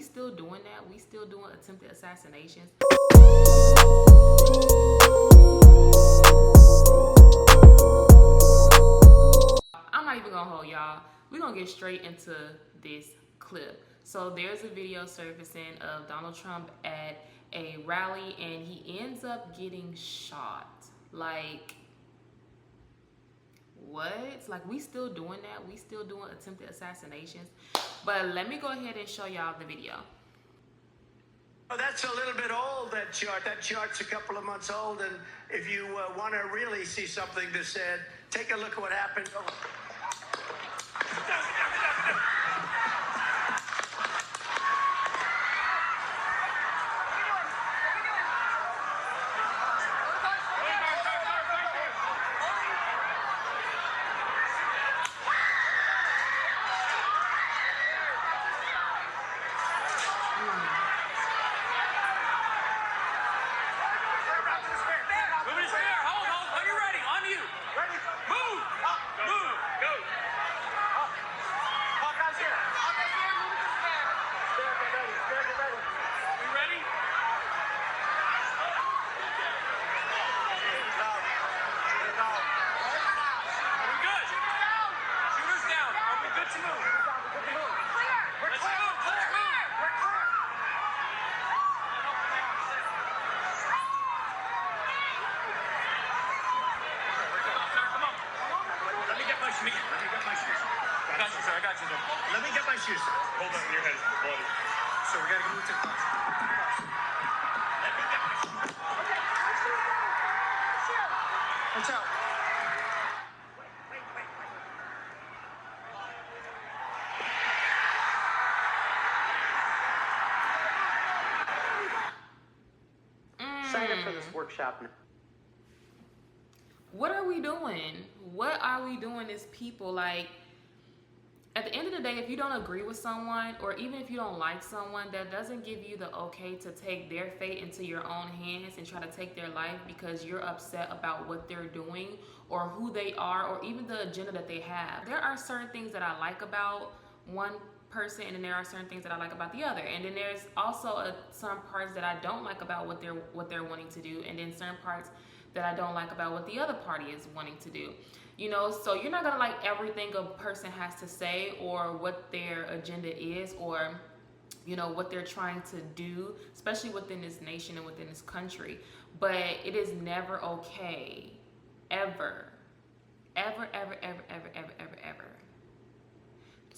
still doing that. We still doing attempted assassinations. I'm not even gonna hold y'all. We're gonna get straight into this clip. So there's a video surfacing of Donald Trump at a rally and he ends up getting shot. Like, what? Like, we still doing that? We still doing attempted assassinations? But let me go ahead and show y'all the video. Oh, that's a little bit old, that chart. That chart's a couple of months old, and if you want to really see something that said, take a look at what happened. Oh. I got you, sir. Let me get my shoes. Hold on, your head is bloody. So we gotta move to class. Let me get my shoes. Okay, watch out. Sign up for this workshop now. What are we doing? What are we doing as people? Like, at the end of the day, if you don't agree with someone, or even if you don't like someone, that doesn't give you the okay to take their fate into your own hands and try to take their life because you're upset about what they're doing or who they are or even the agenda that they have. There are certain things that I like about one person, and then there are certain things that I like about the other, and then there's also some parts that I don't like about what they're wanting to do, and then certain parts that I don't like about what the other party is wanting to do. You know, so you're not gonna like everything a person has to say or what their agenda is or, you know, what they're trying to do, especially within this nation and within this country. But it is never okay, ever,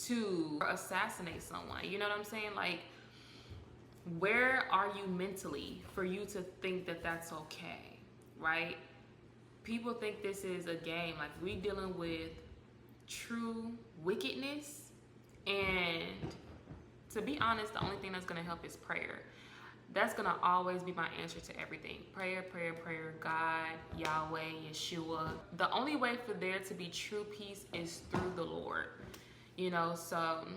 to assassinate someone. You know what I'm saying? Like, where are you mentally for you to think that that's okay, right? People think this is a game. Like, we dealing with true wickedness, and to be honest, the only thing that's gonna help is prayer. That's gonna always be my answer to everything. Prayer, prayer, prayer. God, Yahweh, Yeshua. The only way for there to be true peace is through the Lord. You know, so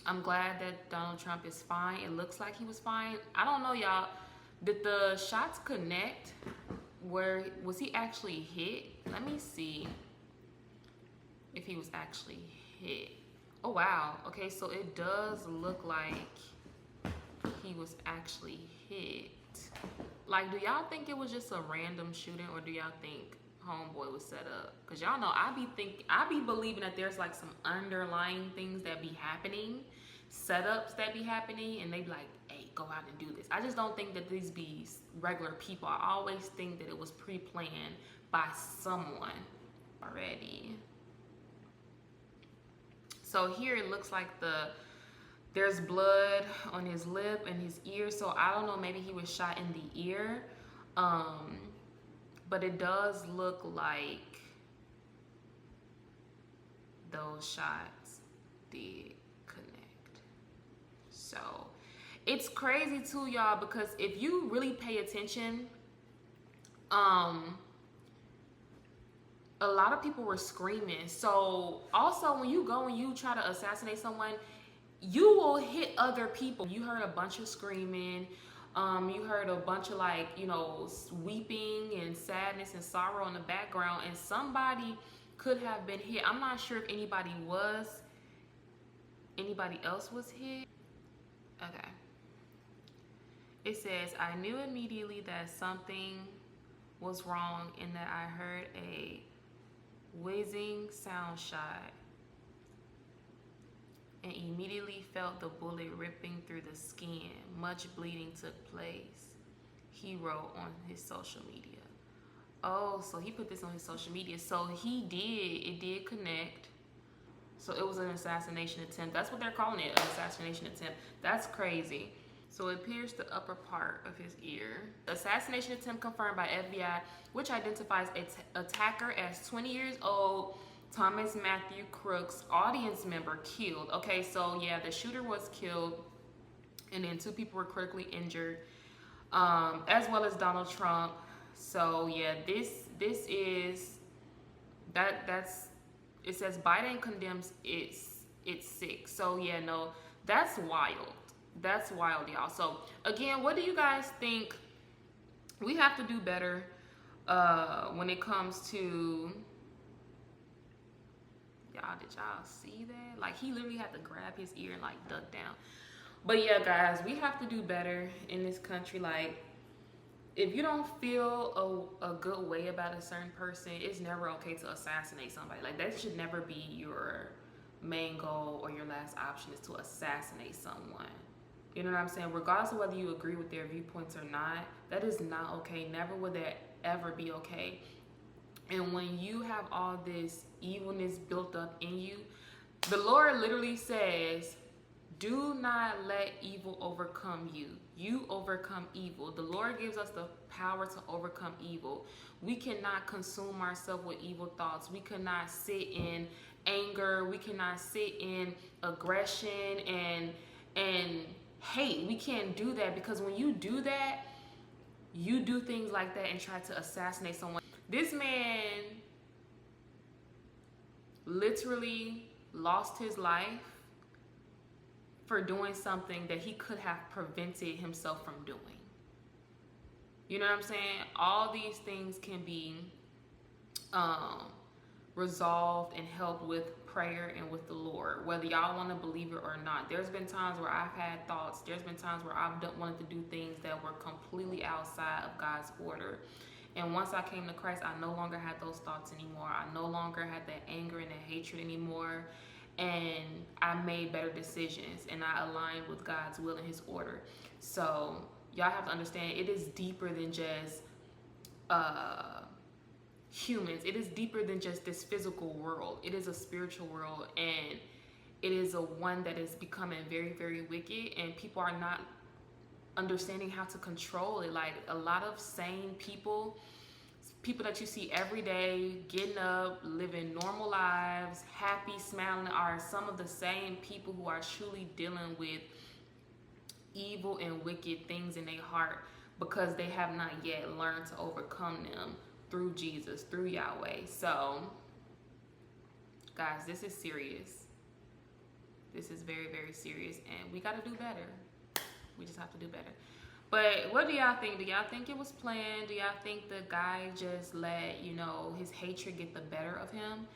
I'm glad that Donald Trump is fine. It looks like he was fine. I don't know, y'all. Did the shots connect? Where was he actually hit? Let me see if he was actually hit. Oh wow. Okay, so it does look like he was actually hit. Like, do y'all think it was just a random shooting, or do y'all think homeboy was set up? Because y'all know I be believing that there's like some underlying things that be happening, setups that be happening, and they be like, hey, go out and do this. I just don't think that these be regular people. I always think that it was pre-planned by someone already. So here it looks like there's blood on his lip and his ear. So I don't know, maybe he was shot in the ear. But it does look like those shots did connect. So it's crazy too, y'all, because if you really pay attention, a lot of people were screaming. So also when you go and you try to assassinate someone, you will hit other people. You heard a bunch of screaming. You heard a bunch of, like, you know, weeping and sadness and sorrow in the background, and somebody could have been hit. I'm not sure if anybody else was hit. It says, I knew immediately that something was wrong in that I heard a whizzing sound shot and immediately felt the bullet ripping through the skin. Much bleeding took place, he wrote on his social media. Oh, so he put this on his social media. So it did connect. So it was an assassination attempt. That's what they're calling it, an assassination attempt. That's crazy. So it pierced the upper part of his ear. Assassination attempt confirmed by FBI, which identifies attacker as 20 years old Thomas Matthew Crooks, audience member, killed. Okay, so yeah, the shooter was killed, and then 2 people were critically injured, as well as Donald Trump. So yeah, this is that's it says Biden condemns it's sick. So yeah, no, that's wild. That's wild, y'all. So again, what do you guys think? We have to do better when it comes to y'all. Did y'all see that? Like, he literally had to grab his ear and like duck down. But yeah, guys, we have to do better in this country. Like, if you don't feel a good way about a certain person, it's never okay to assassinate somebody. Like, that should never be your main goal or your last option, is to assassinate someone. You know what I'm saying? Regardless of whether you agree with their viewpoints or not, that is not okay. Never would that ever be okay. And when you have all this evilness built up in you, the Lord literally says, do not let evil overcome you. You overcome evil. The Lord gives us the power to overcome evil. We cannot consume ourselves with evil thoughts. We cannot sit in anger. We cannot sit in aggression and hate. We can't do that, because when you do that, you do things like that and try to assassinate someone. This man literally lost his life for doing something that he could have prevented himself from doing. You know what I'm saying? All these things can be resolved and helped with prayer and with the Lord, whether y'all want to believe it or not. There's been times where I've had thoughts. There's been times where I've wanted to do things that were completely outside of God's order. And once I came to Christ, I no longer had those thoughts anymore. I no longer had that anger and that hatred anymore. And I made better decisions, and I aligned with God's will and his order. So y'all have to understand, it is deeper than just humans. It is deeper than just this physical world. It is a spiritual world, and it is a one that is becoming very, very wicked, and people are not understanding how to control it. Like, a lot of sane people that you see every day getting up, living normal lives, happy, smiling, are some of the same people who are truly dealing with evil and wicked things in their heart, because they have not yet learned to overcome them through Jesus, through Yahweh. So guys, this is serious. This is very, very serious, and we got to do better. We just have to do better. But what do y'all think? Do y'all think it was planned? Do y'all think the guy just let, his hatred get the better of him?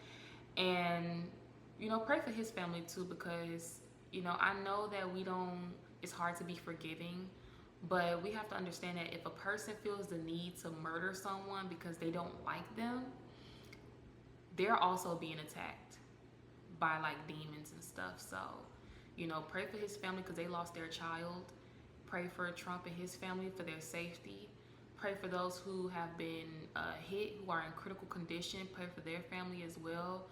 And, pray for his family too, because, I know that it's hard to be forgiving, but we have to understand that if a person feels the need to murder someone because they don't like them, they're also being attacked by like demons and stuff. So, pray for his family because they lost their child. Pray for Trump and his family for their safety. Pray for those who have been hit, who are in critical condition. Pray for their family as well.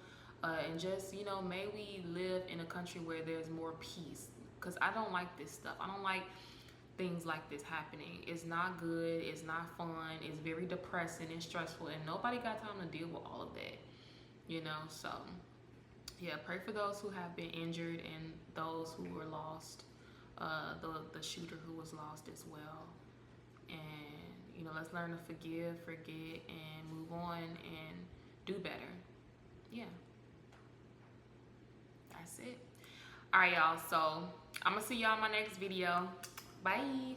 And just, may we live in a country where there's more peace. Because I don't like this stuff. I don't like things like this happening. It's not good. It's not fun. It's very depressing and stressful. And nobody got time to deal with all of that. So, yeah, pray for those who have been injured and those who were lost. The shooter who was lost as well. And, let's learn to forgive, forget, and move on and do better. Yeah. That's it. All right, y'all. So I'm going to see y'all in my next video. Bye.